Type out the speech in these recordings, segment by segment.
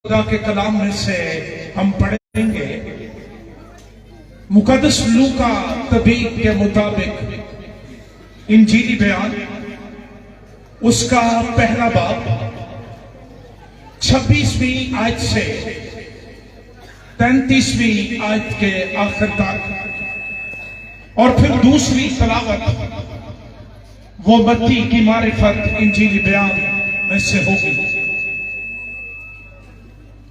खुदा के कलाम में से हम पढ़ेंगे मुकद्दस लूका तबीब के मुताबिक इंजीली बयान उसका पहला बाब 26वीं आयत से 33वीं आयत के आखिर तक, और फिर दूसरी तलावत वो मत्ती की मारिफत इंजीली बयान में से होगी।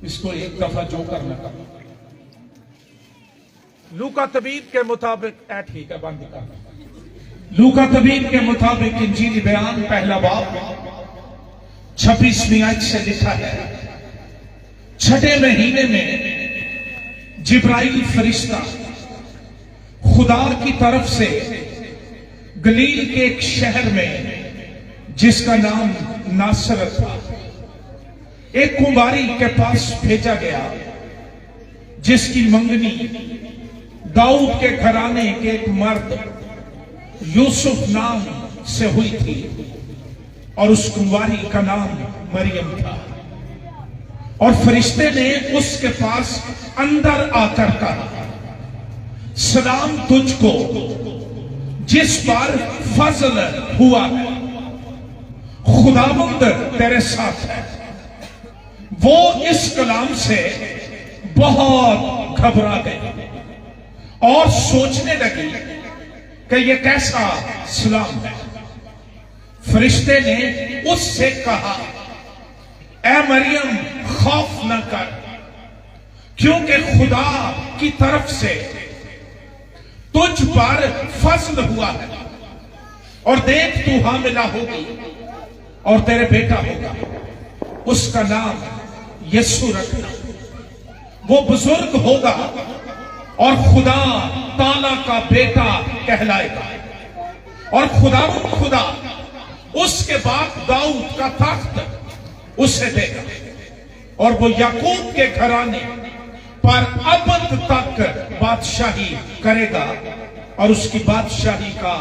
इसको एक दफा जो करना का लूका तबीब के मुताबिक ठीक है, बंद कर। लूका तबीब के मुताबिक इंजीली बयान पहला बाब 26वीं आयत से लिखा है, छठे महीने में जिब्राइल फरिश्ता खुदा की तरफ से गलील के एक शहर में जिसका नाम नासरत था एक कुंवारी के पास भेजा गया जिसकी मंगनी दाऊद के घराने के एक मर्द यूसुफ नाम से हुई थी और उस कुंवारी का नाम मरियम था। और फरिश्ते ने उसके पास अंदर आकर कहा, सलाम तुझको जिस पर फजल हुआ है, खुदावंद तेरे साथ है। वो इस कलाम से बहुत घबरा गई और सोचने लगी कि ये कैसा सलाम है। फरिश्ते ने उससे कहा, ऐ मरियम खौफ न कर, क्योंकि खुदा की तरफ से तुझ पर फजल हुआ है, और देख तू हामिला होगी और तेरे बेटा होगा, उसका नाम यीशु रखना। वो बुजुर्ग होगा और खुदा ताला का बेटा कहलाएगा, और खुदा उसके बाद दाऊद का तख्त उसे देगा, और वो याकूब के घराने पर अबद तक बादशाही करेगा, और उसकी बादशाही का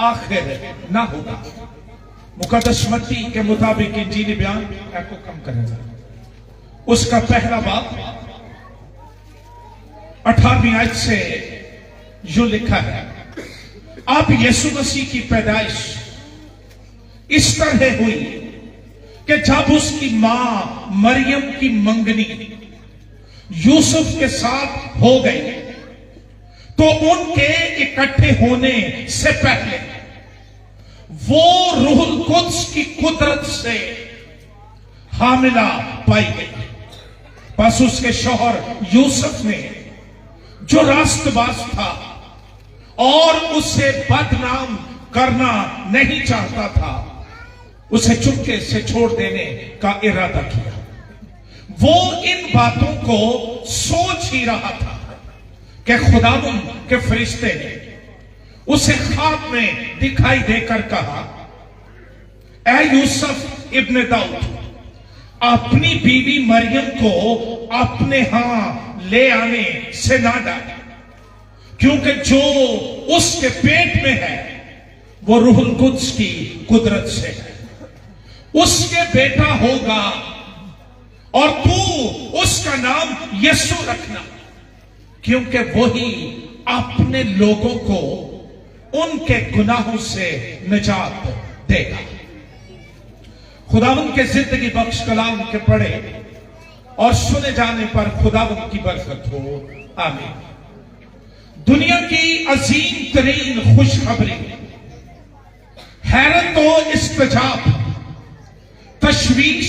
आखिर ना होगा। मुकद्दस मत्ती के मुताबिक इंजीली बयान को कम करेगा, उसका पहला बाब 18वीं आयत से जो लिखा है, अब यीशु मसीह की पैदाइश इस तरह हुई कि जब उसकी मां मरियम की मंगनी यूसुफ के साथ हो गई तो उनके इकट्ठे होने से पहले वो रूहुल कुद्स की कुदरत से हामिला पाई गई। बस उसके शौहर यूसुफ ने, जो रास्तबाज था और उसे बदनाम करना नहीं चाहता था, उसे चुपके से छोड़ देने का इरादा किया। वो इन बातों को सोच ही रहा था कि खुदावंद के फरिश्ते ने उसे ख्वाब में दिखाई देकर कहा, ऐ यूसुफ इब्ने दाऊद, अपनी बीवी मरियम को अपने यहां ले आने से ना डर, क्योंकि जो उसके पेट में है वो रूहुल कुद्स की कुदरत से है। उसके बेटा होगा और तू उसका नाम यीशु रखना, क्योंकि वही अपने लोगों को उनके गुनाहों से निजात देगा। खुदावंद के जिंदगी बख्श कलाम के पढ़े और सुने जाने पर खुदावंद की बरकत हो, आमीन। दुनिया की अजीम तरीन खुशखबरी, हैरत और इस्तिजाब, तशवीश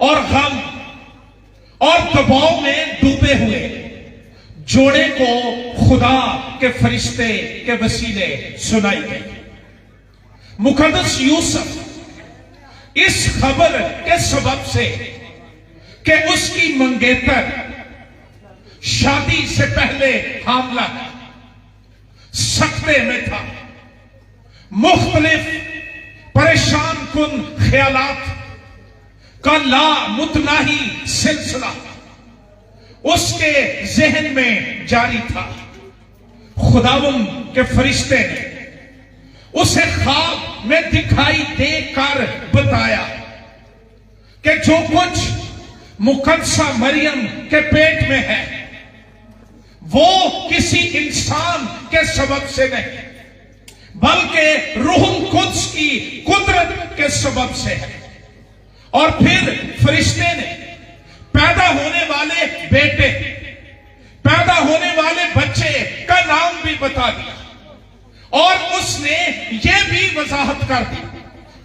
और गम और दबाव में डूबे हुए जोड़े को खुदा के फरिश्ते के वसीले सुनाई गई। मुकद्दस यूसुफ इस खबर के सबब से कि उसकी मंगेतर शादी से पहले हामला सकते में था, मुख्तलिफ परेशान कुन ख्यालात का लामुतनाही सिलसिला उसके जहन में जारी था। खुदावंद के फरिश्ते ने उसे ख्वाब में दिखाई देकर बताया कि जो कुछ मुकद्दसा मरियम के पेट में है, वो किसी इंसान के सबब से नहीं, बल्कि रूहुल कुद्स की कुदरत के सबब से है। और फिर फरिश्ते ने पैदा होने वाले बेटे, पैदा होने वाले बच्चे का नाम भी बता दिया, और उसने ये भी वजाहत कर दी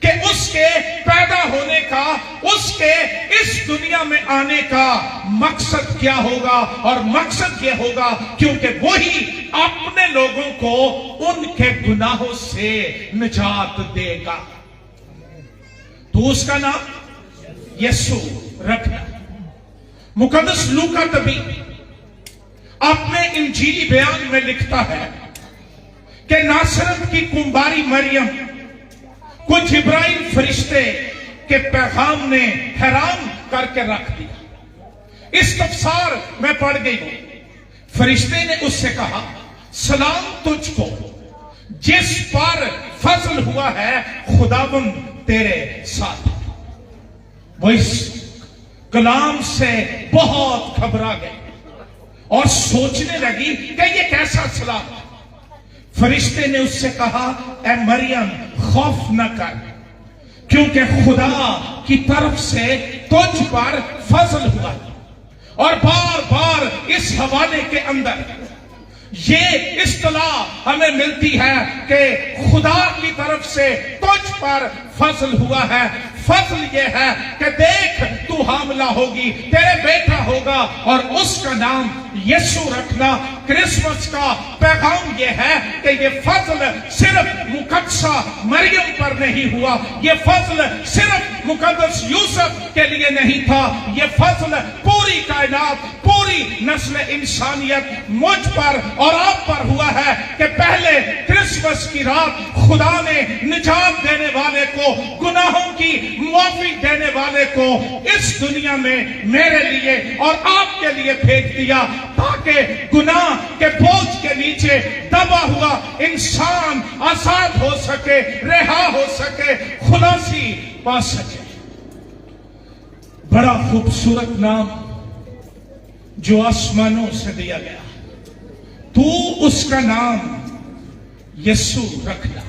कि उसके पैदा होने का, उसके इस दुनिया में आने का मकसद क्या होगा। और मकसद ये होगा क्योंकि वही अपने लोगों को उनके गुनाहों से निजात देगा। तो उसका नाम यीशु रखना। मुकद्दस लूका तभी अपने इंजीली बयान में लिखता है कि नासरत की कुंवारी मरियम को जिब्राइल फरिश्ते के पैगाम ने हैरान करके रख दिया। इस तफसार में पढ़ गई हूं। फरिश्ते ने उससे कहा, सलाम तुझको जिस पर फजल हुआ है, खुदावंद तेरे साथ। वो इस कलाम से बहुत घबरा गई और सोचने लगी कि ये कैसा सलाम। फरिश्ते ने उससे कहा, ए मरियम खौफ न कर, क्योंकि खुदा की तरफ से तुझ पर फजल हुआ। और बार बार इस हवाले के अंदर ये इस्तिलाह हमें मिलती है कि खुदा की तरफ से तुझ पर फजल हुआ है। फजल ये है कि देख, तू हामला होगी, तेरे बेटा होगा और उसका नाम यीशु रखना। क्रिसमस का पैगाम ये है कि ये फजल सिर्फ मुकद्दसा मरियम पर नहीं हुआ, ये फजल सिर्फ मुकद्दस यूसुफ के लिए नहीं था, ये फजल पूरी कायनात, पूरी नस्ल इंसानियत, मुझ पर और आप पर हुआ है कि पहले क्रिसमस की रात खुदा ने निजात देने वाले को, गुनाहों की मुआफी देने वाले को इस दुनिया में मेरे लिए और आपके लिए भेज दिया, ताकि गुनाह के बोझ के नीचे दबा हुआ इंसान आजाद हो सके, रिहा हो सके, खुलासी पा सके। बड़ा खूबसूरत नाम जो आसमानों से दिया गया, तू उसका नाम यीशु रखना।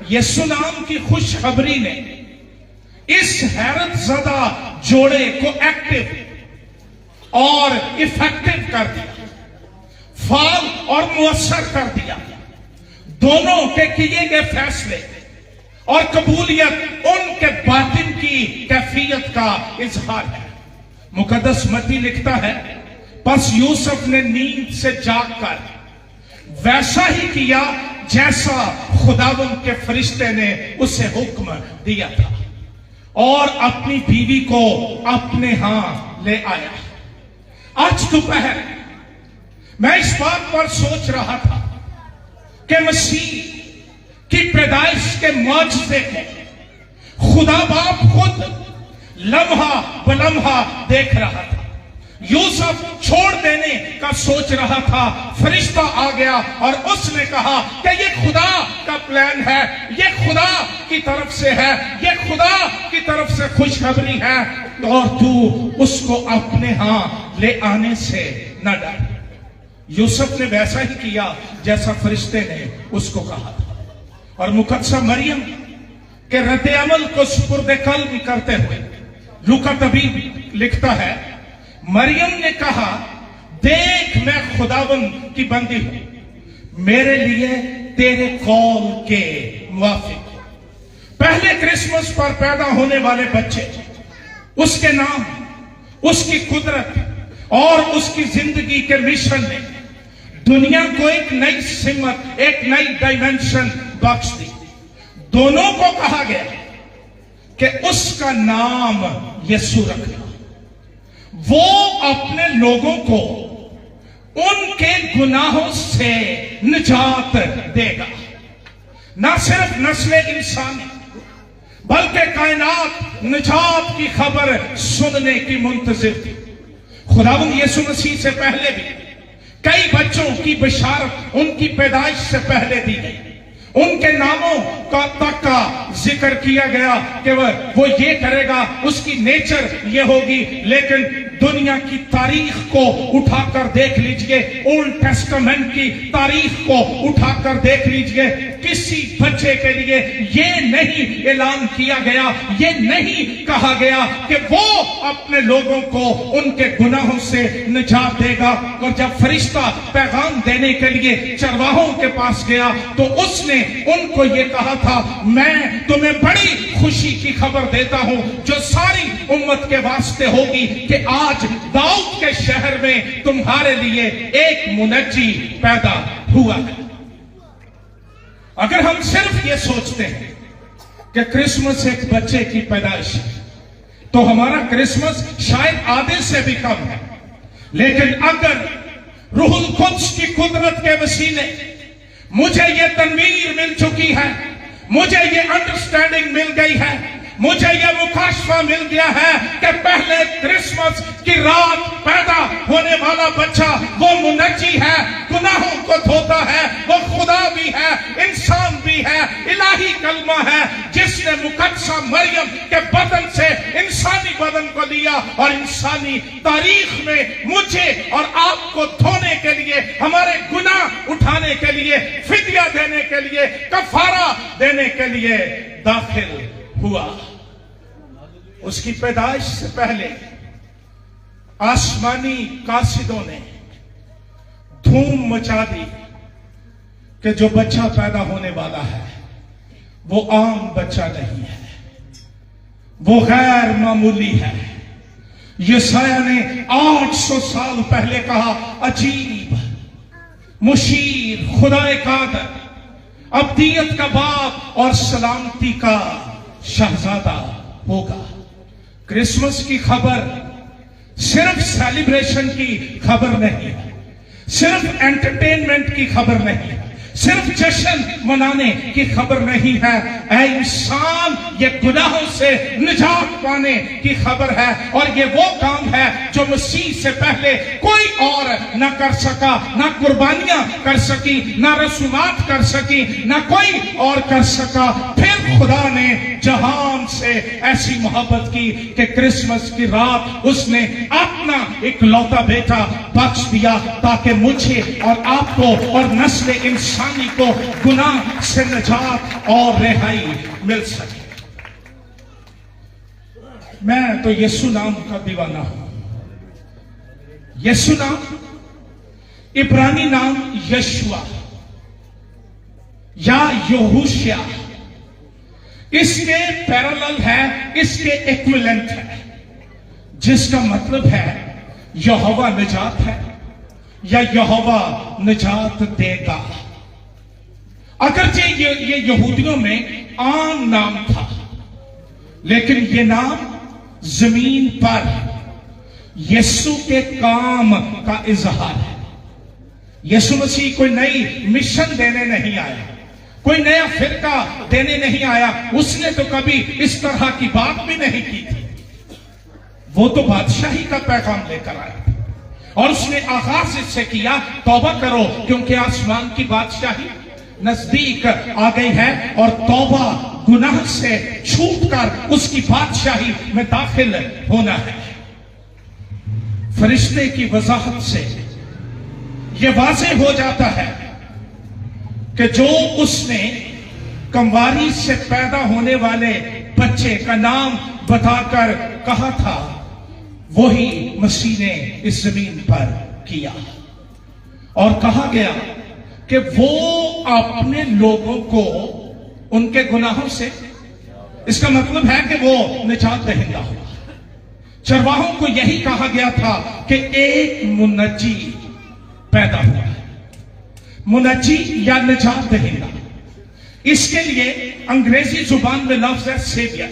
यीशु नाम की खुशखबरी ने इस हैरत ज़दा जोड़े को एक्टिव और इफेक्टिव कर दिया, फाल और मुअस्सर कर दिया। दोनों के किए गए फैसले और कबूलियत उनके बातिन की कैफियत का इजहार है। मुकद्दस मत्ती लिखता है, बस यूसुफ ने नींद से जागकर वैसा ही किया जैसा खुदावंद के फरिश्ते ने उसे हुक्म दिया था, और अपनी बीवी को अपने यहां ले आया। आज दोपहर मैं इस बात पर सोच रहा था कि मसीह की पैदाइश के मौजज़े को खुदा बाप खुद लम्हा बलम्हा देख रहा था। यूसुफ छोड़ देने का सोच रहा था, फरिश्ता आ गया और उसने कहा कि ये खुदा का प्लान है, ये खुदा की तरफ से है, ये खुदा की तरफ से खुशखबरी है, और तू उसको अपने यहां ले आने से न डर। यूसुफ ने वैसा ही किया जैसा फरिश्ते ने उसको कहा था। और मुकद्दसा मरियम के रद्द अमल को सुपुर्द कल्ब करते हुए लूका तबीब लिखता है, मरियम ने कहा, देख मैं खुदावंद की बंदी हूं, मेरे लिए तेरे कौल के मुवाफिक। पहले क्रिसमस पर पैदा होने वाले बच्चे, उसके नाम, उसकी कुदरत और उसकी जिंदगी के मिशन ने दुनिया को एक नई सिमत, एक नई डायमेंशन बख्श दी। दोनों को कहा गया कि उसका नाम यीशु रखना। वो अपने लोगों को उनके गुनाहों से निजात देगा। ना सिर्फ नस्ल इंसानी बल्कि कायनात निजात की खबर सुनने की मुंतजिर थी। खुदावंद यीशु मसीह से पहले भी कई बच्चों की बिशारत उनकी पैदाइश से पहले दी गई। उनके नामों का तक का जिक्र किया गया कि वो ये करेगा, उसकी नेचर ये होगी। लेकिन दुनिया की तारीख को उठाकर देख लीजिए, ओल्ड टेस्टामेंट की तारीख को उठाकर देख लीजिए, किसी बच्चे के लिए ये नहीं ऐलान किया गया, ये नहीं कहा गया कि वो अपने लोगों को उनके गुनाहों से निजात देगा। और जब फरिश्ता पैगाम देने के लिए चरवाहों के पास गया तो उसने उनको ये कहा था, मैं तुम्हें बड़ी खुशी की खबर देता हूं जो सारी उम्मत के वास्ते होगी कि आज दाऊद के शहर में तुम्हारे लिए एक मुनज्जी पैदा हुआ है। अगर हम सिर्फ ये सोचते हैं कि क्रिसमस एक बच्चे की पैदाइश है तो हमारा क्रिसमस शायद आधे से भी कम है। लेकिन अगर रूहुल कुद्स की कुदरत के वसीले मुझे ये तनवीर मिल चुकी है, मुझे ये अंडरस्टैंडिंग मिल गई है, मुझे ये मुकाशफा मिल गया है कि पहले क्रिसमस की रात पैदा होने वाला बच्चा वो मुनज्जी है, गुनाहों को धोता है, वो खुदा भी है, इंसान भी है, इलाही कलमा है जिसने मुकद्दसा मरियम के बदन से इंसानी बदन को लिया और इंसानी तारीख में मुझे और आपको धोने के लिए, हमारे गुनाह उठाने के लिए, फिदिया देने के लिए, कफारा देने के लिए दाखिल हुआ। उसकी पैदाइश से पहले आसमानी कासिदों ने धूम मचा दी कि जो बच्चा पैदा होने वाला है वो आम बच्चा नहीं है, वो गैर मामूली है। यशाया ने 800 साल पहले कहा, अजीब, मुशीर, खुदाए कादर, अब्दियत का बाप और सलामती का शहजादा होगा। क्रिसमस की खबर सिर्फ सेलिब्रेशन की खबर नहीं है, सिर्फ एंटरटेनमेंट की खबर नहीं है, सिर्फ जश्न मनाने की खबर नहीं है। ऐ इंसान, ये गुनाहों से निजात पाने की खबर है। और ये वो काम है जो मसीह से पहले कोई और न कर सका, ना कुर्बानियां कर सकी, ना रसूमात कर सकी, ना कोई और कर सका। फिर खुदा ने जहान से ऐसी मोहब्बत की कि क्रिसमस की रात उसने अपना इकलौता बेटा बख्श दिया ताकि मुझे और आपको और नस्ल इंसानी को गुनाह से निजात और रिहाई मिल सके। मैं तो यीशु नाम का दीवाना हूं। यीशु नाम इब्रानी नाम यशुआ या यहोशिया, इसके पैरेलल है, इसके इक्विवेलेंट है, जिसका मतलब है यहोवा निजात है या यहोवा निजात देगा। अगरचे ये यहूदियों में आम नाम था, लेकिन ये नाम जमीन पर यीशु के काम का इजहार है। यीशु मसीह कोई नई मिशन देने नहीं आया, कोई नया फिरका देने नहीं आया। उसने तो कभी इस तरह की बात भी नहीं की थी। वो तो बादशाही का पैगाम लेकर आया और उसने आगाज इससे किया, तौबा करो क्योंकि आसमान की बादशाही नजदीक आ गई है और तौबा गुनाह से छूटकर उसकी बादशाही में दाखिल होना है। फरिश्ते की वजाहत से यह वाज़ेह हो जाता है कि जो उसने कंवारी से पैदा होने वाले बच्चे का नाम बताकर कहा था, वही मसीह ने इस जमीन पर किया। और कहा गया कि वो अपने लोगों को उनके गुनाहों से, इसका मतलब है कि वो निजात दहिंदा हुआ। चरवाहों को यही कहा गया था कि एक मुनज्जी पैदा हुआ है, मुनज्जी या निजात दहिंदा। इसके लिए अंग्रेजी जुबान में लफ्ज है सेवियर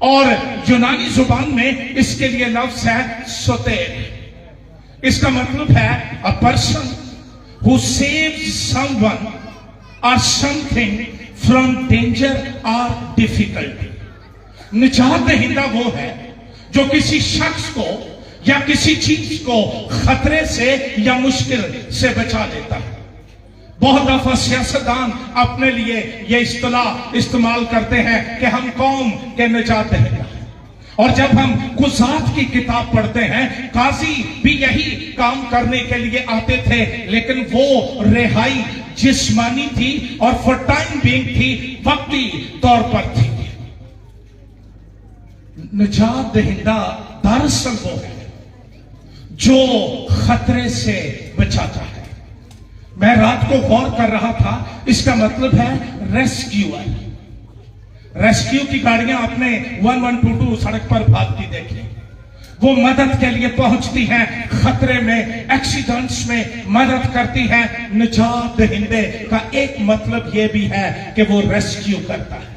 और यूनानी जुबान में इसके लिए लफ्ज है सोतेर। इसका मतलब है a person who saves someone or something from danger or difficulty। निजात दहिंदा वो है जो किसी शख्स को या किसी चीज को खतरे से या मुश्किल से बचा लेता है। बहुत दफा सियासतदान अपने लिए ये इस्तिलाह इस्तेमाल करते हैं कि हम कौम के निजात दहिंदा। और जब हम गुज़ात की किताब पढ़ते हैं, काजी भी यही काम करने के लिए आते थे, लेकिन वो रिहाई जिस्मानी थी और फॉर टाइम बीइंग थी, वक्ती तौर पर थी। निजात दहिंदा दरअसल वो है जो खतरे से बचाता है। मैं रात को गौर कर रहा था, इसका मतलब है रेस्क्यूअर। रेस्क्यू की गाड़ियां आपने 1122 सड़क पर भागती देखी। वो मदद के लिए पहुंचती हैं, खतरे में, एक्सीडेंट्स में मदद करती हैं। निजात दहिंदे का एक मतलब यह भी है कि वो रेस्क्यू करता है।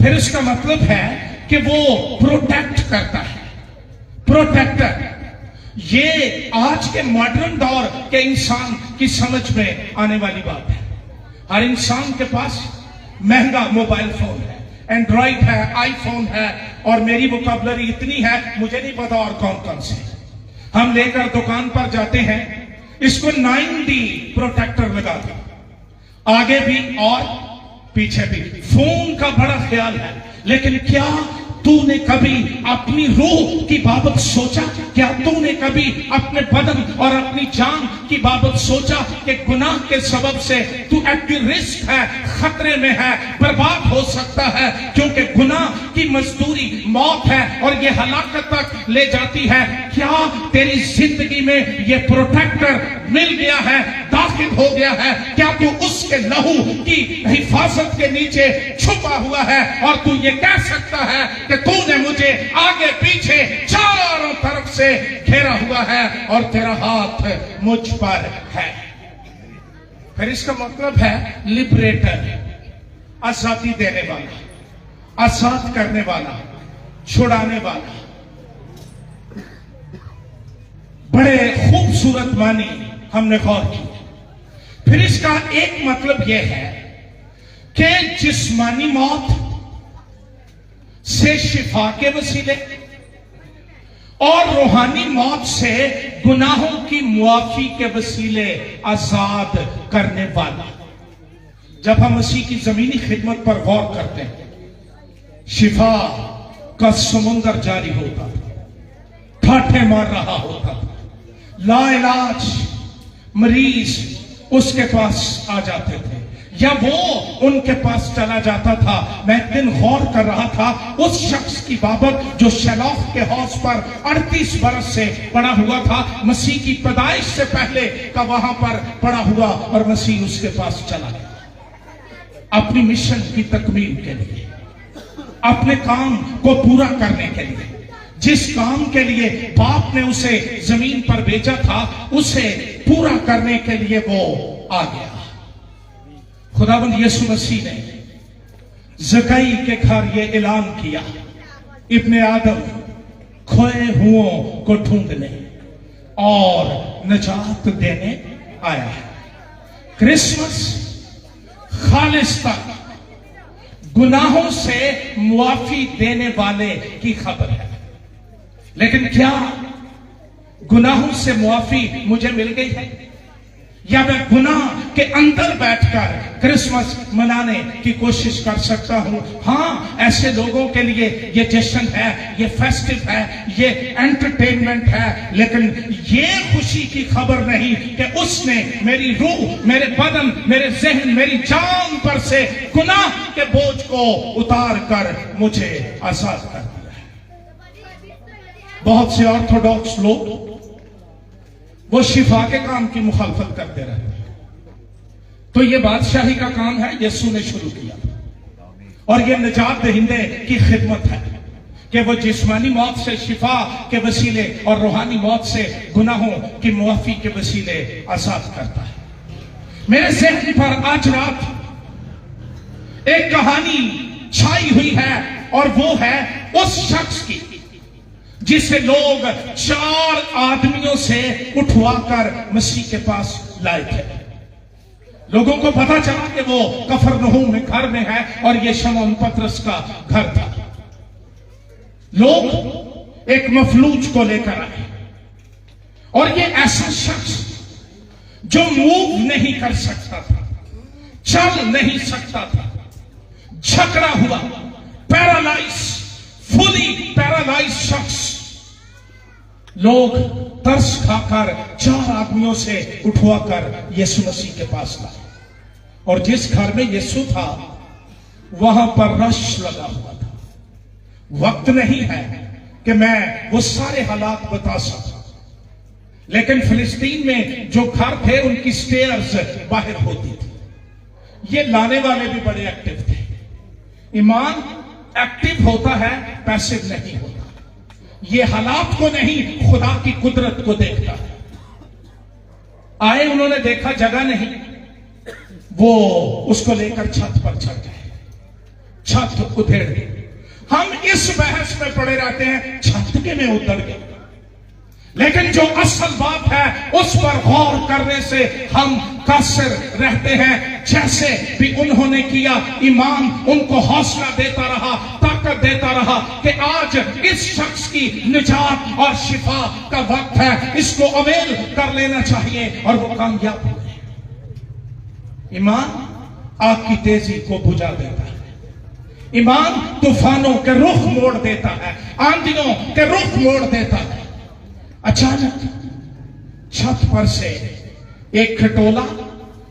फिर इसका मतलब है कि वो प्रोटेक्ट करता है, प्रोटेक्टर। ये आज के मॉडर्न दौर के इंसान की समझ में आने वाली बात है। हर इंसान के पास महंगा मोबाइल फोन है, एंड्रॉइड है, आईफोन है, और मेरी वोकैबुलरी इतनी है, मुझे नहीं पता और कौन कौन से। हम लेकर दुकान पर जाते हैं, इसको 9D प्रोटेक्टर लगा दो, आगे भी और पीछे भी। फोन का बड़ा ख्याल है, लेकिन क्या तूने कभी अपनी रूह की बाबत सोचा? क्या तूने कभी अपने बदन और अपनी जान की बाबत सोचा कि गुनाह के सबब से तू एट द रिस्क है, खतरे में है, बर्बाद हो सकता है, क्योंकि गुनाह की मजदूरी मौत है और ये हलाकत तक ले जाती है। क्या तेरी जिंदगी में ये प्रोटेक्टर मिल गया है, दाखिल हो गया है? क्या तू उसके लहू की हिफाजत के नीचे छुपा हुआ है और तू ये कह सकता है कि तूने मुझे आगे पीछे चारों तरफ से घेरा हुआ है और तेरा हाथ मुझ पर है? फिर इसका मतलब है लिबरेटर, आजादी देने वाला, आजाद करने वाला, छुड़ाने वाला। बड़े खूबसूरत मानी हमने गौर की। फिर इसका एक मतलब यह है कि जिस्मानी मौत से शिफा के वसीले और रूहानी मौत से गुनाहों की मुआफी के वसीले आजाद करने वाला। जब हम मसीह की जमीनी खिदमत पर गौर करते हैं, शिफा का समुंदर जारी होता था, ठाठे मार रहा होता था, लाइलाज मरीज उसके पास आ जाते थे या वो उनके पास चला जाता था। मैं एक दिन गौर कर रहा था उस शख्स की बाबत जो शैलाफ के हौज पर 38 बरस से पड़ा हुआ था, मसीह की पैदाइश से पहले का वहां पर पड़ा हुआ, और मसीह उसके पास चला गया अपनी मिशन की तकमील के लिए, अपने काम को पूरा करने के लिए। जिस काम के लिए बाप ने उसे जमीन पर भेजा था, उसे पूरा करने के लिए वो आ गया। खुदावंद यीशु मसीह ने ज़कई के घर ये ऐलान किया, इब्ने आदम खोए हुओं को ढूंढने और निजात देने आया है। क्रिसमस खालिस्तान गुनाहों से मुआफी देने वाले की खबर है। लेकिन क्या गुनाहों से मुआफी मुझे मिल गई है, या मैं गुनाह के अंदर बैठकर क्रिसमस मनाने की कोशिश कर सकता हूं? हां, ऐसे लोगों के लिए ये जश्न है, ये फेस्टिव है, ये एंटरटेनमेंट है, लेकिन ये खुशी की खबर नहीं कि उसने मेरी रूह, मेरे बदन, मेरे जहन, मेरी जान पर से गुनाह के बोझ को उतार कर मुझे आजाद कर दिया है। बहुत से ऑर्थोडॉक्स लोग वो शिफा के काम की मुखालफत करते रहते हैं। तो ये बादशाही का काम है, यीशु ने शुरू किया, और ये निजात दहिंदे की खिदमत है कि वो जिस्मानी मौत से शिफा के वसीले और रूहानी मौत से गुनाहों की मुआफी के वसीले आजाद करता है। मेरे ज़हन पर आज रात एक कहानी छाई हुई है, और वो है उस शख्स की जिसे लोग 4 आदमियों से उठवाकर मसीह के पास लाए थे। लोगों को पता चला कि वो कफरनहूम में घर में है, और ये शमौन पतरस का घर था। लोग एक मफलूज को लेकर आए, और ये ऐसा शख्स जो मूव नहीं कर सकता था, चल नहीं सकता था, झकड़ा हुआ, पैरालाइज, फुली पैरालाइज शख्स, लोग तरस खाकर 4 आदमियों से उठवाकर यीशु मसीह के पास लाए। और जिस घर में यीशु था वहां पर रश लगा हुआ था। वक्त नहीं है कि मैं वो सारे हालात बता सकता, लेकिन फिलिस्तीन में जो घर थे उनकी स्टेयर्स बाहर होती थी। ये लाने वाले भी बड़े एक्टिव थे। ईमान एक्टिव होता है, पैसिव नहीं होता। ये हालात को नहीं, खुदा की कुदरत को देखता है। आए, उन्होंने देखा जगह नहीं, वो उसको लेकर छत पर चढ़ गए, छत उधेड़ दी। हम इस बहस में पड़े रहते हैं छत के में उतर गए, लेकिन जो असल बात है उस पर गौर करने से हम कासिर रहते हैं। जैसे भी उन्होंने किया, ईमान उनको हौसला देता रहा, ताकत देता रहा कि आज इस शख्स की निजात और शिफा का वक्त है, इसको अवेल कर लेना चाहिए, और वो कामयाब हुए। ईमान आग की तेजी को बुझा देता है। ईमान तूफानों के रुख मोड़ देता है, आंधियों के रुख मोड़ देता है। अचानक छत पर से एक खटोला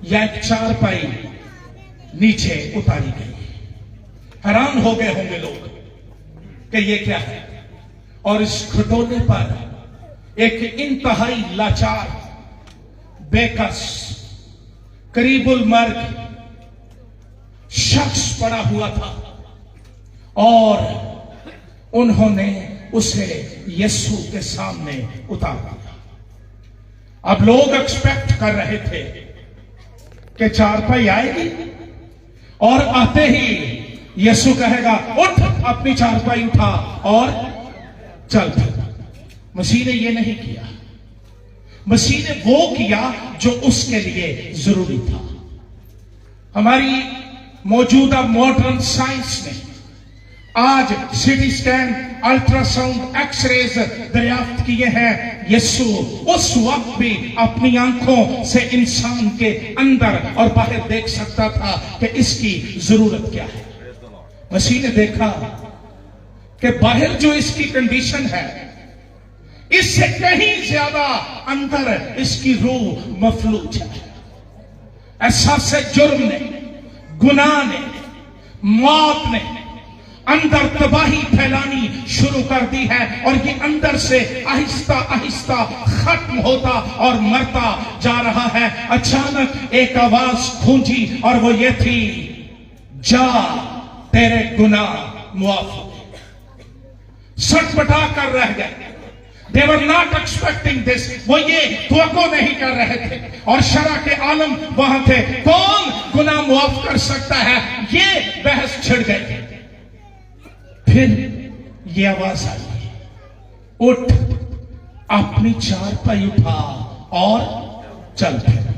या एक चारपाई नीचे उतारी गई। हैरान हो गए होंगे लोग कि ये क्या है। और इस खटोले पर एक इंतहाई लाचार, बेकस, करीबुल मर्द शख्स पड़ा हुआ था, और उन्होंने उसे यीशु के सामने उतार दिया। अब लोग एक्सपेक्ट कर रहे थे कि चारपाई आएगी और आते ही यीशु कहेगा, उठ, अपनी चारपाई उठा और चल। मसीह ने यह नहीं किया। मसीह ने वो किया जो उसके लिए जरूरी था। हमारी मौजूदा मॉडर्न साइंस ने आज सीटी स्कैन, अल्ट्रासाउंड, एक्सरेज दरियाफ्त किए हैं। यीशु उस वक्त भी अपनी आंखों से इंसान के अंदर और बाहर देख सकता था कि इसकी जरूरत क्या है। मसीह ने देखा कि बाहर जो इसकी कंडीशन है, इससे कहीं ज्यादा अंदर इसकी रूह मफलूज है। एहसास जुर्म ने, गुनाह ने, मौत ने अंदर तबाही फैलानी शुरू कर दी है, और ये अंदर से आहिस्ता आहिस्ता खत्म होता और मरता जा रहा है। अचानक एक आवाज गूंजी, और वो ये थी, जा, तेरे गुनाह मुआफ हो गए। सटपटा कर रह गए। They were not expecting this. वो ये तवक्को नहीं कर रहे थे, और शरा के आलम वहां थे। कौन गुनाह मुआफ कर सकता है, ये बहस छिड़ गई। फिर ये आवाज आई, उठ, अपनी चारपाई उठा और चल। फिर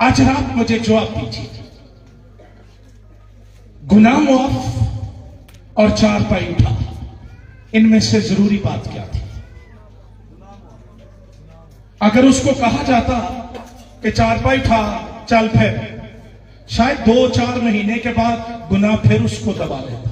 आज रात मुझे जवाब दीजिए, गुनाह मुआफ और चारपाई उठा, इनमें से जरूरी बात क्या थी? अगर उसको कहा जाता कि चारपाई उठा, चल, फिर शायद 2-4 महीने के बाद गुनाह फिर उसको दबा लेता,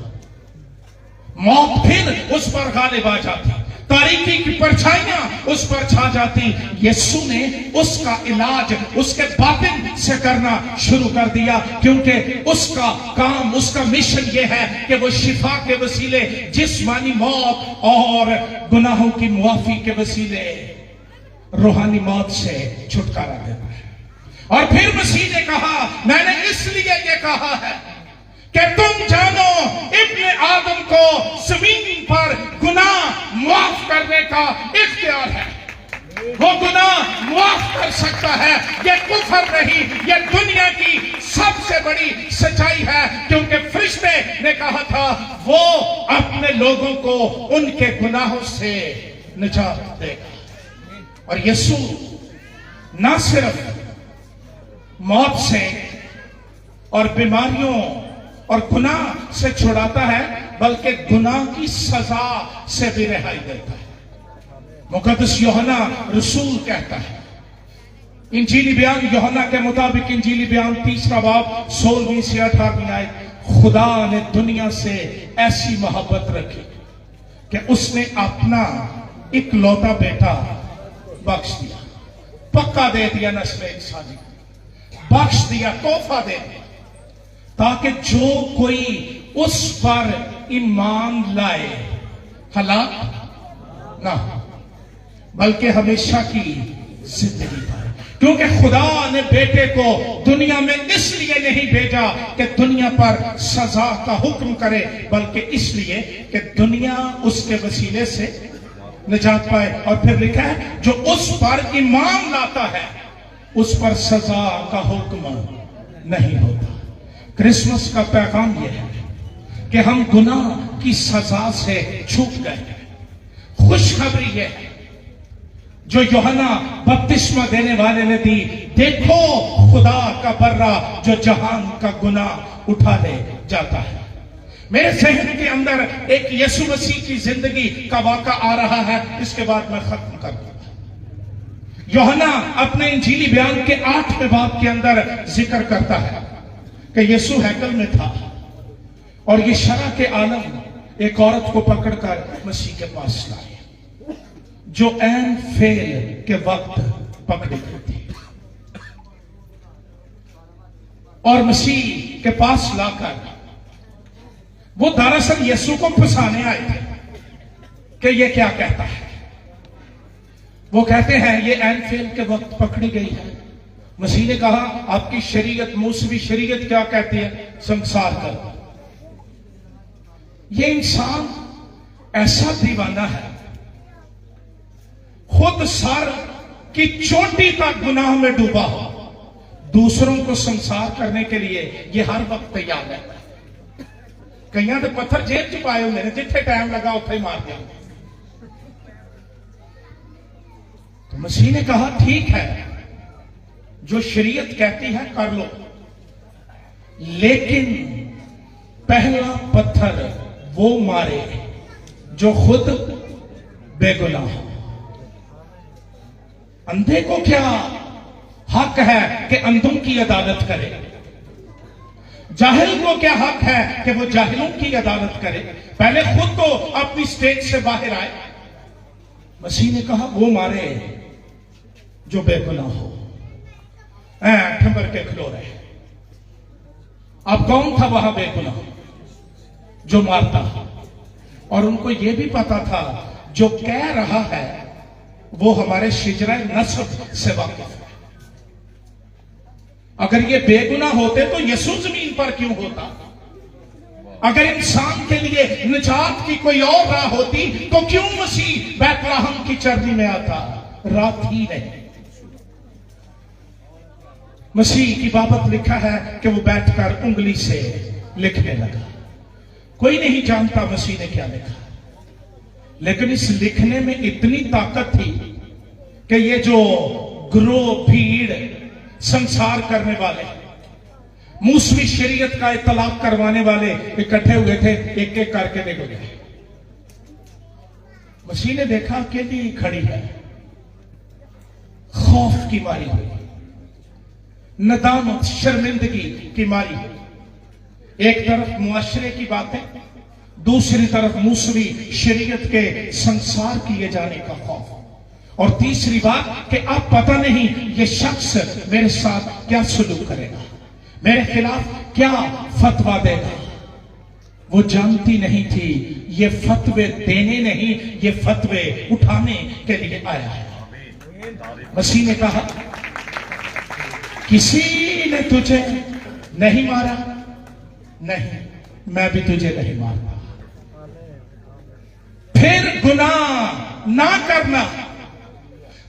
मौत फिर उस पर गालिब आ जाती, तारीकी की परछाइयां उस पर छा जाती। यीशु ने उसका इलाज उसके बातिन से करना शुरू कर दिया, क्योंकि उसका काम, उसका मिशन यह है कि वो शिफा के वसीले जिस्मानी मौत और गुनाहों की मुआफी के वसीले रूहानी मौत से छुटकारा देता है। और फिर मसीह ने कहा, मैंने इसलिए ये कहा है कि तुम जानो इब्ने आदम को जमीन पर गुनाह मुआफ करने का इख्तियार है। वो गुनाह मुआफ कर सकता है। ये कुफर नहीं, ये दुनिया की सबसे बड़ी सच्चाई है, क्योंकि फरिश्ते ने कहा था वो अपने लोगों को उनके गुनाहों से निजात देगा। और यीशु ना सिर्फ मौत से और बीमारियों और गुनाह से छुड़ाता है, बल्कि गुनाह की सजा से भी रिहाई देता है। मुकद्दस यूहन्ना रसूल कहता है, इंजीली बयान यूहन्ना के मुताबिक इंजीली बयान 3 बाब 16वीं से 18वीं आयत, खुदा ने दुनिया से ऐसी मोहब्बत रखी कि उसने अपना इकलौता बेटा बख्श दिया, पक्का दे दिया, नस्ल इंसानी बख्श दिया, तोहफा दे दिया, ताकि जो कोई उस पर ईमान लाए हलाक ना हो, बल्कि हमेशा की जिंदगी पाए। क्योंकि खुदा ने बेटे को दुनिया में इसलिए नहीं भेजा कि दुनिया पर सजा का हुक्म करे, बल्कि इसलिए कि दुनिया उसके वसीले से निजात पाए। और फिर लिखा है जो उस पर ईमान लाता है उस पर सजा का हुक्म नहीं होता। क्रिसमस का पैगाम यह है कि हम गुनाह की सजा से छूट गए। खुशखबरी यह है जो यूहन्ना बपतिस्मा देने वाले ने दी, देखो खुदा का बर्रा जो जहान का गुनाह उठा ले जाता है। मेरे जहन के अंदर एक यीशु मसीह की जिंदगी का वाक़ा आ रहा है, इसके बाद मैं खत्म कर दूंगा। यूहन्ना अपने इंजीली बयान के 8वें बाब के अंदर जिक्र करता है कि यीशु हैकल में था और ये शरा के आलम एक औरत को पकड़कर मसीह के पास लाए जो ऐन फेल के वक्त पकड़ी गई थी, और मसीह के पास लाकर वो दरअसल यीशु को फंसाने आए थे कि ये क्या कहता है। वो कहते हैं ये ऐन फेल के वक्त पकड़ी गई है। मसीह ने कहा आपकी शरीयत, मूसवी शरीयत क्या कहती है, संसार कर। ये इंसान ऐसा दीवाना है, खुद सर की चोटी तक गुनाह में डूबा हो, दूसरों को संसार करने के लिए ये हर वक्त तैयार है। कईयां तो पत्थर जेब च पाए हुए ने, जिथे टाइम लगा उथे ही मार दिया। तो मसीह ने कहा ठीक है, जो शरीयत कहती है कर लो, लेकिन पहला पत्थर वो मारे जो खुद बेगुनाह हो। अंधे को क्या हक है कि अंधों की अदालत करे, जाहिल को क्या हक है कि वो जाहिलों की अदालत करे। पहले खुद तो अपनी स्टेज से बाहर आए। मसीह ने कहा वो मारे जो बेगुनाह हो। ठंबर के खलो रहे। अब कौन था वहां बेगुनाह जो मारता, और उनको यह भी पता था जो कह रहा है वो हमारे शिजरा नस्ब से वाकिफ है। अगर ये बेगुनाह होते तो यीशु जमीन पर क्यों होता? अगर इंसान के लिए निजात की कोई और राह होती तो क्यों मसीह बैतलहम की चर्नी में आता? रात ही नहीं। मसीह की बाबत लिखा है कि वो बैठकर उंगली से लिखने लगा। कोई नहीं जानता मसीह ने क्या लिखा, लेकिन इस लिखने में इतनी ताकत थी कि ये जो ग्रोह, भीड़, संसार करने वाले, मूसवी शरीयत का इतलाक करवाने वाले इकट्ठे हुए थे, एक एक करके देखो गए। मसीह ने देखा अकेली खड़ी है, खौफ की मारी हुई, नदामत, शर्मिंदगी की मारी हुई। एक तरफ मुआशरे की बातें, दूसरी तरफ मूसवी शरीयत के संसार किए जाने का खौफ, और तीसरी बात कि अब पता नहीं ये शख्स मेरे साथ क्या सुलूक करेगा, मेरे खिलाफ क्या फतवा देगा। वो जानती नहीं थी ये फतवे देने नहीं, ये फतवे उठाने के लिए आया है। मसीह ने कहा किसी ने तुझे नहीं मारा, नहीं, मैं भी तुझे नहीं मारता। फिर गुनाह ना करना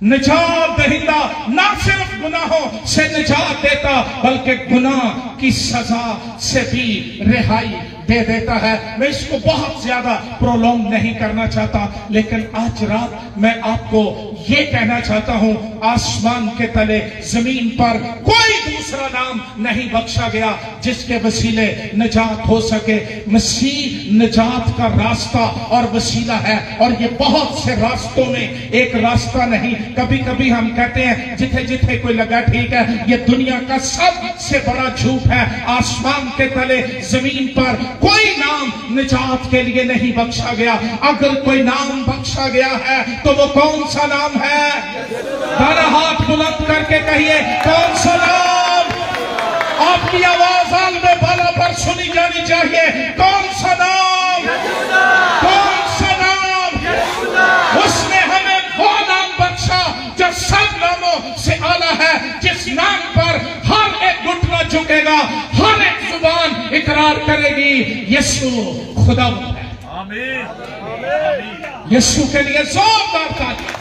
निजात दहिंदा ना सिर्फ गुनाहों से निजात देता, बल्कि गुनाह की सजा से भी रिहाई दे देता है। मैं इसको बहुत ज्यादा प्रोलॉन्ग नहीं करना चाहता, लेकिन आज रात मैं आपको ये कहना चाहता हूं, आसमान के तले जमीन पर कोई दूसरा नाम नहीं बख्शा गया जिसके वसीले निजात हो सके। मसीह निजात का रास्ता और वसीला है, और ये बहुत से रास्तों में एक रास्ता नहीं। कभी कभी हम कहते हैं जिथे जिथे कोई लगा ठीक है, ये दुनिया का सबसे बड़ा झूठ है। आसमान के तले जमीन पर कोई नाम निजात के लिए नहीं बख्शा गया। अगर कोई नाम बख्शा गया है तो वो कौन सा नाम है? दाना हाथ बुलंद करके कहिए, कौन सा नाम? आपकी आवाज आलमे बाला पर सुनी जानी चाहिए। कौन सा नाम? कौन सा नाम? उसने हमें वो नाम बख्शा जो सब नामों से आला है, जिस नाम पर हर एक घुटना झुकेगा, हर एक जुबान इकरार करेगी यीशु खुदावंद है। आमीन। यीशु के लिए जोरदार ताली।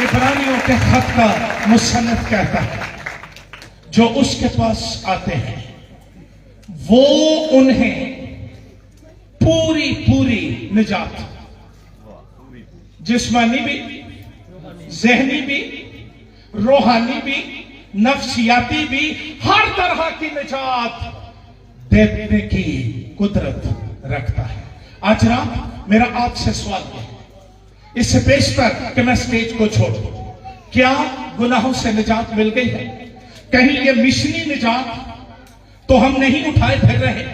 इब्रानियों के खत का मुसन्निफ कहता है, जो उसके पास आते हैं वो उन्हें पूरी पूरी निजात, जिस्मानी भी, ज़हनी भी, रूहानी भी, नफ्सियाती भी, हर तरह की निजात देने की कुदरत रखता है। आज रात मेरा आपसे सवाल है, इससे बेशतर कि मैं स्टेज को छोड़ दूं, क्या गुनाहों से निजात मिल गई है? कहीं ये मिशनी निजात तो हम नहीं उठाए फिर रहे,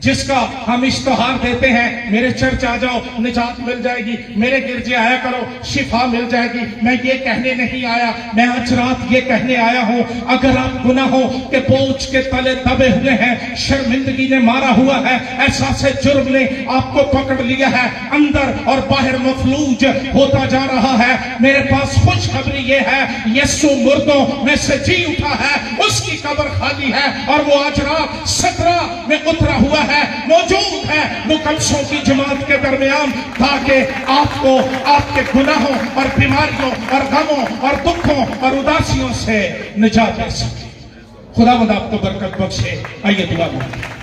जिसका हम इश्तहार देते हैं, मेरे चर्च आ जाओ निजात मिल जाएगी, मेरे गिरजे आया करो शिफा मिल जाएगी। मैं ये कहने नहीं आया, मैं आज रात ये कहने आया हूं, अगर आप गुनाहों के बोझ के तले दबे हुए हैं, शर्मिंदगी ने मारा हुआ है, एहसास जुर्म ने आपको पकड़ लिया है, अंदर और बाहर मफलूज होता जा रहा है, मेरे पास खुशखबरी ये है, यीशु मुर्दों में से जी उठा है, उसकी कब्र खाली है, और वो आज रात 17 में उतरा हुआ है, मौजूद है मुकद्दसों की जमात के दरमियान, ताकि आपको आपके गुनाहों और बीमारियों और गमों और दुखों और उदासियों से निजात दे सके। खुदावंद आपको बरकत बख्शे। आइए दुआ करें।